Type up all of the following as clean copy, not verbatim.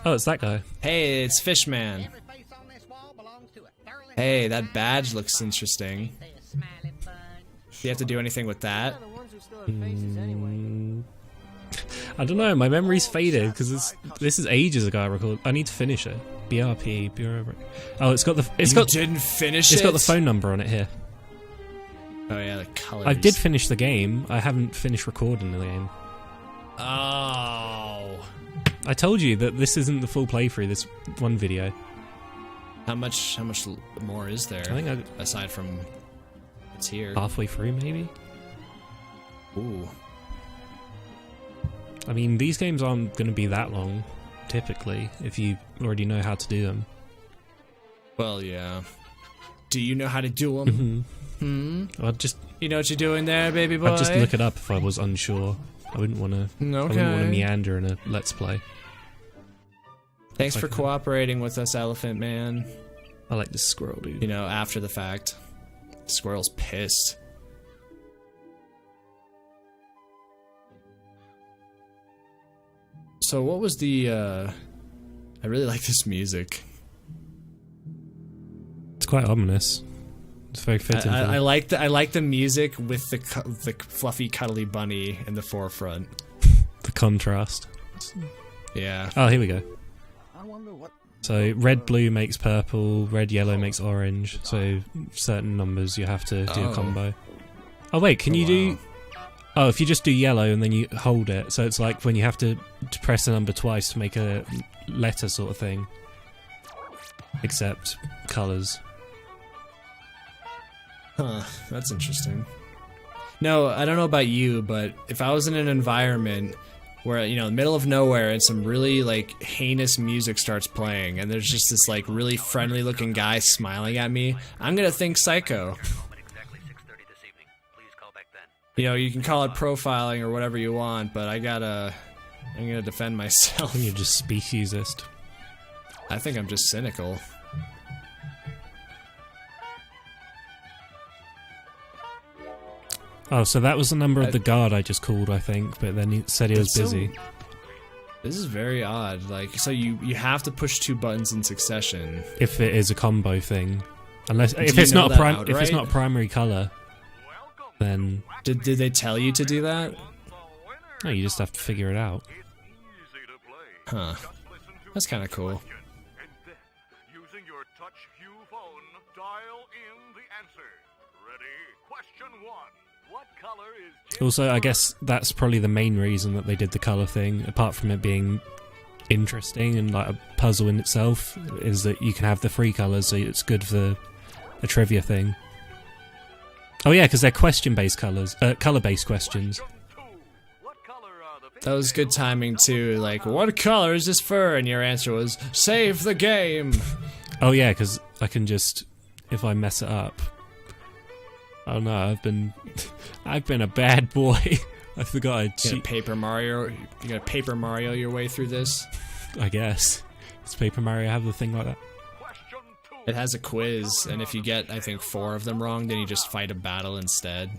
Oh, it's that guy. Hey, it's Fishman. Hey, that badge looks interesting. Do you have to do anything with that? I don't know, my memory's faded because this is ages ago I recorded. I need to finish it. BRP, Bureau. Oh, it's got the. Didn't finish it. It's got the phone number on it here. Oh yeah, the colors. I did finish the game. I haven't finished recording the game. Oh. I told you that this isn't the full playthrough. This one video. How much more is there? I think aside from it's here. Halfway through, maybe. Ooh. I mean, these games aren't going to be that long, typically, if you already know how to do them. Well, yeah. Do you know how to do them? I'd just... You know what you're doing there, baby boy? I'd just look it up if I was unsure. I wouldn't want to... Okay. I wouldn't want to meander in a Let's Play. Thanks for cooperating with us, Elephant Man. I like this squirrel, dude. You know, after the fact. The squirrel's pissed. So what was the, I really like this music. It's quite ominous. It's very fitting. I like the music with the fluffy cuddly bunny in the forefront. The contrast. Yeah. Oh, here we go. So red blue makes purple, red yellow makes orange. So certain numbers you have to do a combo. Oh wait, can you do? Oh, if you just do yellow and then you hold it, so it's like when you have to press the number twice to make a letter sort of thing. Except colours. Huh, that's interesting. No, I don't know about you, but if I was in an environment where, you know, in the middle of nowhere and some really, like, heinous music starts playing and there's just this, like, really friendly looking guy smiling at me, I'm gonna think Psycho. You know, you can call it profiling or whatever you want, but I'm gonna defend myself. I think you're just speciesist. I think I'm just cynical. Oh, so that was the number of the guard I just called, I think, but then he said he was busy. This is very odd. Like, so you have to push 2 buttons in succession. If it is a combo thing. Unless if it's not a primary color, then did they tell you to do that? No, you just have to figure it out. Huh. That's kind of cool. Using your touch hue phone, dial in the answer. Ready? Question 1. What color is Also, I guess that's probably the main reason that they did the color thing, apart from it being interesting and like a puzzle in itself, is that you can have the 3 colors, so it's good for a trivia thing. Oh yeah, because they're question-based colors, color-based questions. That was good timing too. Like, what color is this fur? And your answer was, save the game. Oh yeah, because I can just, if I mess it up. Oh no, I've been a bad boy. I forgot I cheat. Paper Mario. You gotta Paper Mario your way through this. I guess. Does Paper Mario have the thing like that? It has a quiz, and if you get, I think, 4 of them wrong, then you just fight a battle instead.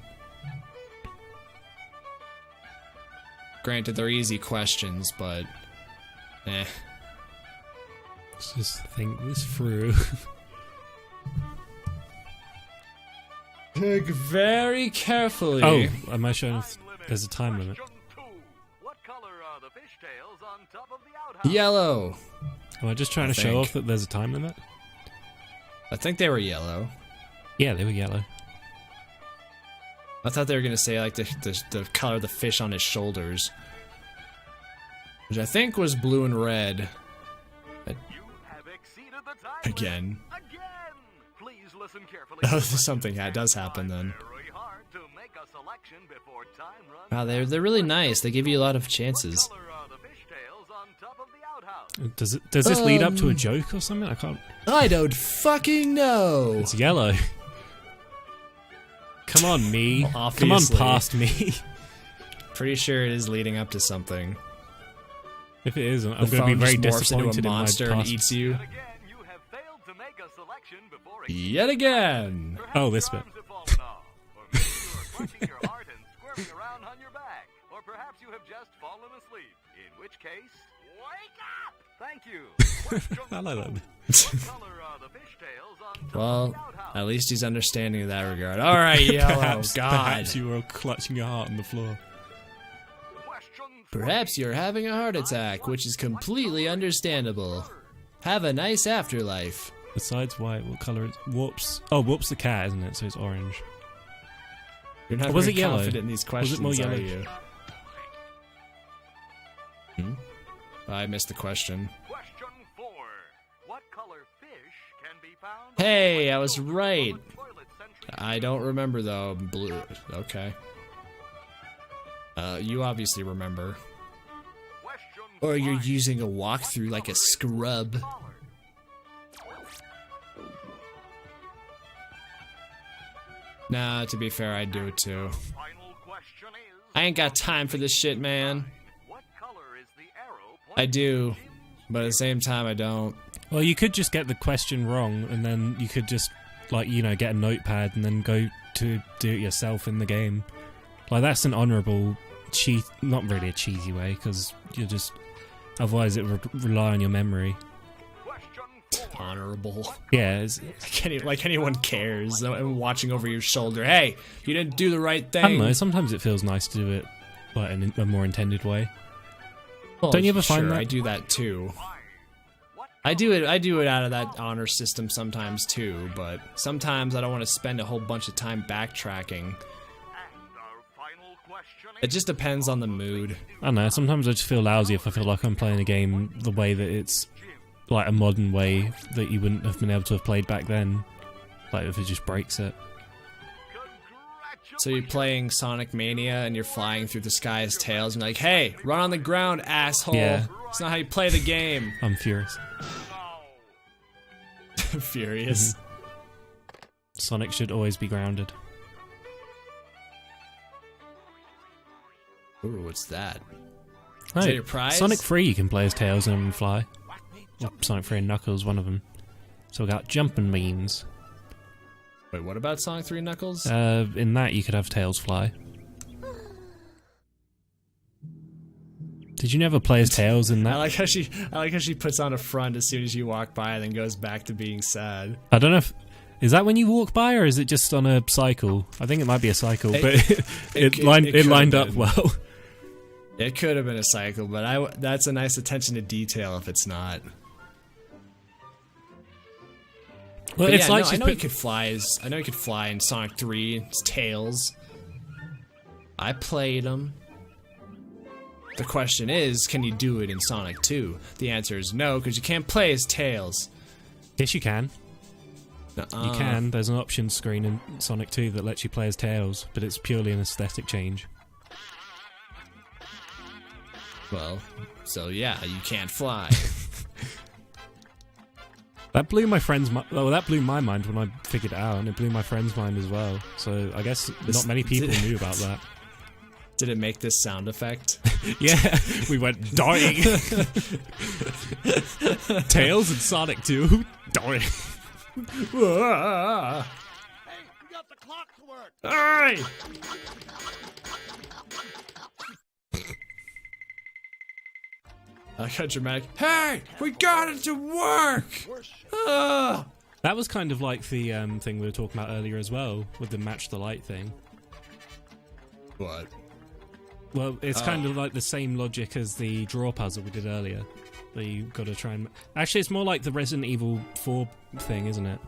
Granted, they're easy questions, but eh. Let's just think this through. Think very carefully. Oh, am I showing if there's a time limit? Yellow. Am I just trying to show off that there's a time limit? I think they were yellow. Yeah, they were yellow. I thought they were gonna say like the color of the fish on his shoulders, which I think was blue and red. Again. Please listen carefully. Oh, something does happen then. Wow, they're really nice. They give you a lot of chances. Does this lead up to a joke or something? I don't fucking know. It's yellow. Come on, me. Well, come on past me. Pretty sure it is leading up to something. If it isn't, I'm going to be very disappointed into a monster in my and eats you. Yet again. Oh, this bit. Or perhaps you have just fallen asleep, in which case, Wake up! Thank you. Question I like that. What color are the fishtails on top Well, of the outhouse? at least he's understanding in that regard. All right, Yellow. God. Perhaps you were clutching your heart on the floor. Question Perhaps you're having a heart attack, which is completely understandable. Have a nice afterlife. Besides white, what colour is Whoops? Oh, Whoops the cat, isn't it? So it's orange. You're not Or was very it yellow? confident in these questions, more are yellow? you? Hmm? I missed the question. Question 4. What color fish can be found? Hey, I was right. on toilet century? I don't remember though. Blue. Okay. You obviously remember. Question Or you're 5. using a walkthrough like a scrub. Nah, to be fair, I do it too. Final question is, I ain't got time for this shit, man. what color is the arrow I pointing do, but at the same time, I don't. Well, you could just get the question wrong, and then you could just, like, you know, get a notepad and then go to do it yourself in the game. Like, that's an honourable cheat, not really a cheesy way, because you're just, otherwise it would rely on your memory. Question 4. Honorable. Yeah, it's, Like anyone cares. I'm watching over your shoulder. Hey, you didn't do the right thing. I don't know, sometimes it feels nice to do it, like, in a more intended way. Well, Don't you ever find sure, that? I do that too. What I do it out of that honor system sometimes too, but sometimes I don't want to spend a whole bunch of time backtracking. and our final question It is, just depends on the mood. I don't know, sometimes I just feel lousy if I feel like I'm playing a game the way that it's, like, a modern way that you wouldn't have been able to have played back then. Like, if it just breaks it. So you're playing Sonic Mania and you're flying through the sky as Tails and you're like, hey, run on the ground, asshole. Yeah. It's not how you play the game. I'm furious. Furious. Sonic should always be grounded. Ooh, what's that? No, Is that your prize? Sonic 3 you can play as Tails and fly. Or Sonic 3 and Knuckles, one of them. So we got jumping beans. Wait, what about Sonic 3 Knuckles? In that you could have Tails fly. Did you never play as Tails in I that? like how she puts on a front as soon as you walk by and then goes back to being sad. I don't know if... Is that when you walk by, or is it just on a cycle? I think it might be a cycle, but it could lined have up been. well. It could have been a cycle, but that's a nice attention to detail if it's not. Well, But it's yeah, like no, I she's know put- you could fly I know you could fly in Sonic 3, it's Tails. I played them. The question is, can you do it in Sonic 2? The answer is no, because you can't play as Tails. Yes, you can. Nuh-uh. You can. There's an options screen in Sonic 2 that lets you play as Tails, but it's purely an aesthetic change. Well, so yeah, you can't fly. That blew my friend's well, that blew my mind when I figured it out, and it blew my friend's mind as well. So I guess not many people knew about that. Did it make this sound effect? Yeah, we went dying. Tails and Sonic 2 dying. Hey, we got the clock to work. Hey! I like how dramatic. Hey, we got it to work. Ah! That was kind of like the thing we were talking about earlier as well, with the match the light thing. What? Well, it's kind of like the same logic as the draw puzzle we did earlier. That you got to try and... Actually, it's more like the Resident Evil 4 thing, isn't it?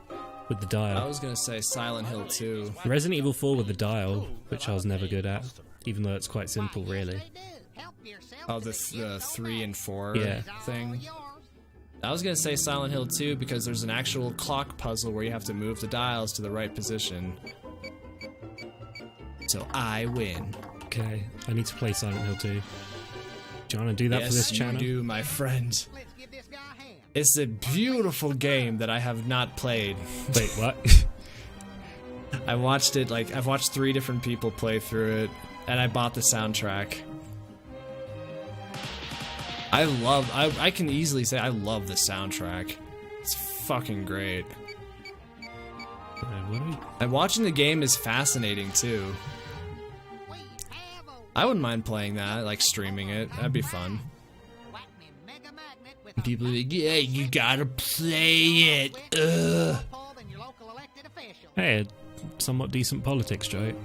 With the dial. I was gonna say Silent Hill 2. The Resident Evil 4 with the dial, which I was never good at, even though it's quite simple, really. Oh, the 3 and 4 Yeah. thing. I was gonna say Silent Hill 2 because there's an actual clock puzzle where you have to move the dials to the right position. So I win. Okay, I need to play Silent Hill 2. Do you want to do that Yes, for this you channel? do, my friend. It's a beautiful game that I have not played. Wait, what? I watched it, like, I've watched 3 different people play through it, and I bought the soundtrack. I can easily say I love the soundtrack. It's fucking great. What are we... And watching the game is fascinating, too. I wouldn't mind playing that, like streaming it. That'd be fun. People are like, yeah, you gotta play it. Ugh. Hey, a somewhat decent politics joke.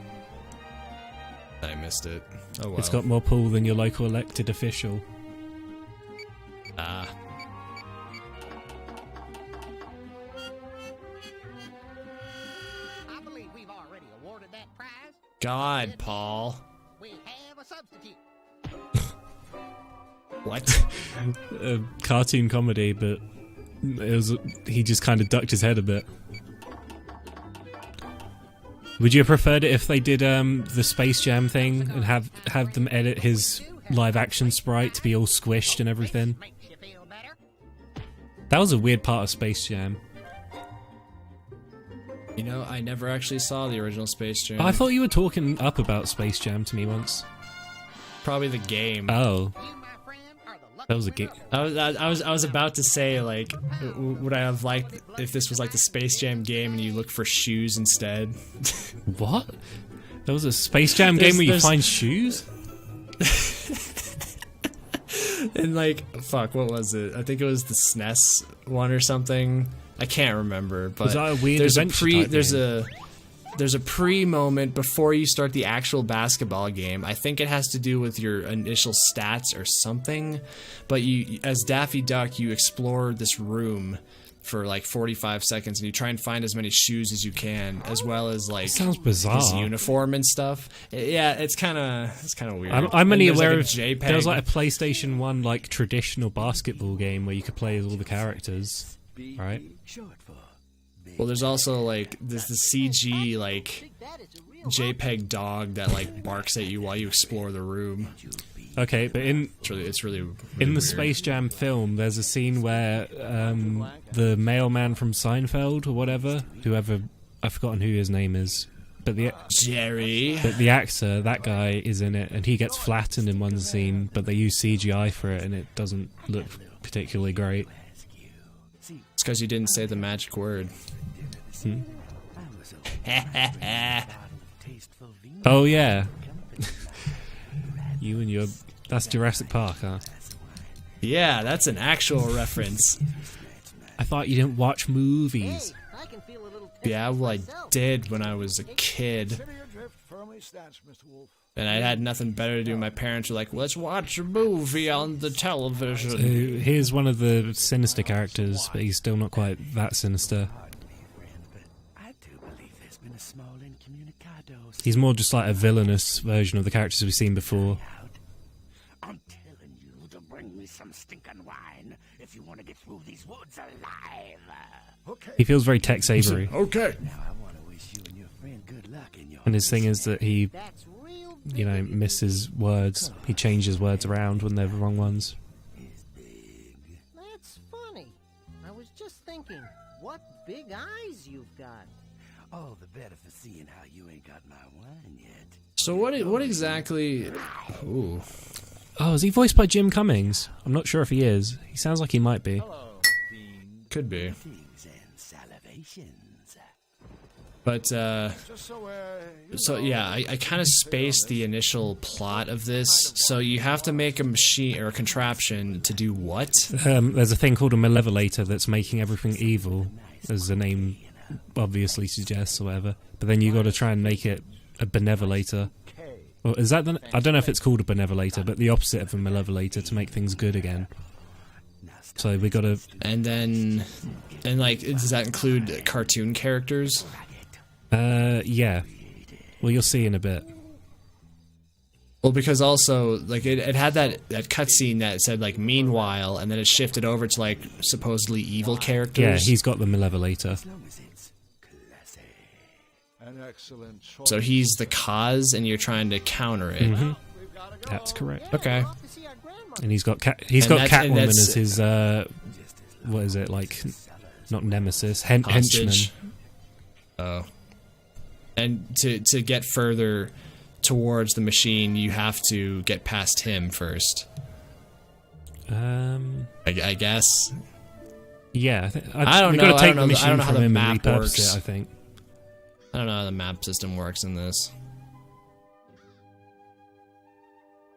I missed it. Oh well. It's got more pull than your local elected official. Ah. I believe we've already awarded that prize. God, Paul. We have a substitute. What? A cartoon comedy, but he just kind of ducked his head a bit. Would you have preferred it if they did the Space Jam thing and have them edit his live action sprite to be all squished and everything? Makes you feel better. That was a weird part of Space Jam. You know, I never actually saw the original Space Jam. I thought you were talking up about Space Jam to me once. Probably the game. Oh, You, my friend, are the lucky that was a game. I was about to say, like, would I have liked if this was like the Space Jam game and you look for shoes instead? What? That was a Space Jam game where you find shoes? And like, fuck, what was it? I think it was the SNES one or something. I can't remember, but Was that a weird there's a adventure type game? there's a pre-moment before you start the actual basketball game. I think it has to do with your initial stats or something. But you, as Daffy Duck, you explore this room for like 45 seconds and you try and find as many shoes as you can, as well as like Sounds bizarre. his uniform and stuff. Yeah, it's kind of weird. I'm only And there's, aware like, a of JPEG. there was like a PlayStation 1 like traditional basketball game where you could play as all the characters, right? Well, there's also like the CG like JPEG dog that like barks at you while you explore the room. Okay, but It's really in the weird. Space Jam film, there's a scene where the mailman from Seinfeld or whatever, I've forgotten who his name is, but the Jerry. actor, that guy is in it, and he gets flattened in one scene, but they use CGI for it, and it doesn't look particularly great. It's because you didn't say the magic word. Oh yeah, you and your that's Jurassic Park, huh? Yeah, that's an actual reference. I thought you didn't watch movies. Hey, I can feel a little Yeah, well, I myself. did when I was a kid. And I had nothing better to do. My parents were like, let's watch a movie on the television. Here's one of the sinister characters, but he's still not quite that sinister. He's more just like a villainous version of the characters we've seen before. I'm telling you to bring me some stinking wine if you want to get through these woods alive. Okay. He feels very Tex Avery, Okay. Now I want to wish you and your friend good luck in your and his thing is that he, That's real you know, misses words. He changes words around when they're the wrong ones. That's funny. I was just thinking, what big eyes you've got. all the better for seeing how you ain't got my wine yet. So what exactly... Ooh. Oh, is he voiced by Jim Cummings? I'm not sure if he is. He sounds like he might be. Could be. Things and salivations. But, so yeah, I kind of spaced the initial plot of this. So you have to make a machine or a contraption to do what? There's a thing called a malevolator that's making everything evil, as the name obviously suggests or whatever. But then you got to try and make it a benevolator. Or is that I don't know if it's called a benevolator, but the opposite of a malevolator to make things good again. So we got to. And then, and like, does that include cartoon characters? Yeah. Well, you'll see in a bit. Well, because also, like, it had that cutscene that said, like, meanwhile, and then it shifted over to, like, supposedly evil characters. Yeah, he's got the malevolator. So he's the cause, and you're trying to counter it. Mm-hmm. That's correct. Okay. Off to see our grandmother. And he's got Catwoman as his what is it, like, not nemesis, henchman. Hostage. Oh. And to get further towards the machine, you have to get past him first. I guess. Yeah, I don't we've know. got to take the I machine don't know how from the him map and repurpose works. it, I think. I don't know how the map system works in this.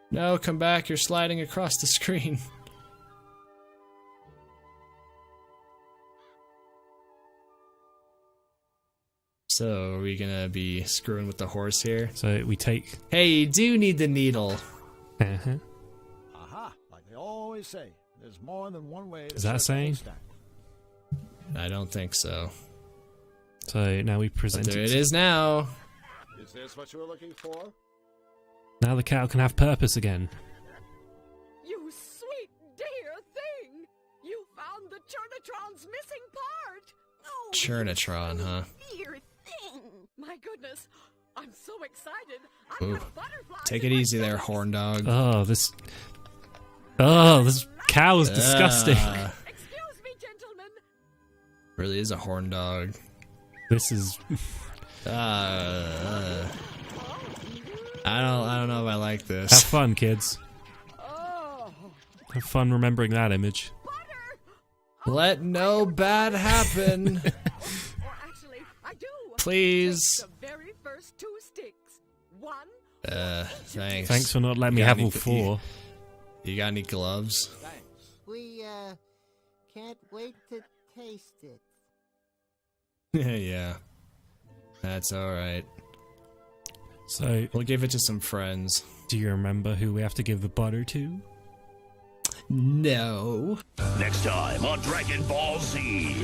No, come back. You're sliding across the screen. So, are we gonna be screwing with the horse here? So we take. Hey, you do need the needle. Uh-huh. Aha! Like they always say, there's more than one way to Is that a circle a saying? haystack. I don't think so. So now we But present there it is now. Is this what you were looking for? Now the cow can have purpose again. You sweet dear thing! You found the Churnatron's missing part! Oh, Churnatron, huh? dear thing! My goodness, I'm so excited. Ooh. I've got butterflies Take in it my easy there, face. horn dog. Oh, this cow is disgusting. Excuse me, gentlemen. Really is a horn dog. This is. I don't know if I like Have this. fun, kids. Oh, Have fun remembering that image. butter! Let no bad happen. Or actually, I do. Please. Take the very first 2 sticks. 1. Thanks. Thanks for not letting me You have got all any- 4. You got any gloves? We, can't wait to taste it. Yeah. That's alright. So, We'll give it to some friends. do you remember who we have to give the butter to? No. Next time on Dragon Ball Z.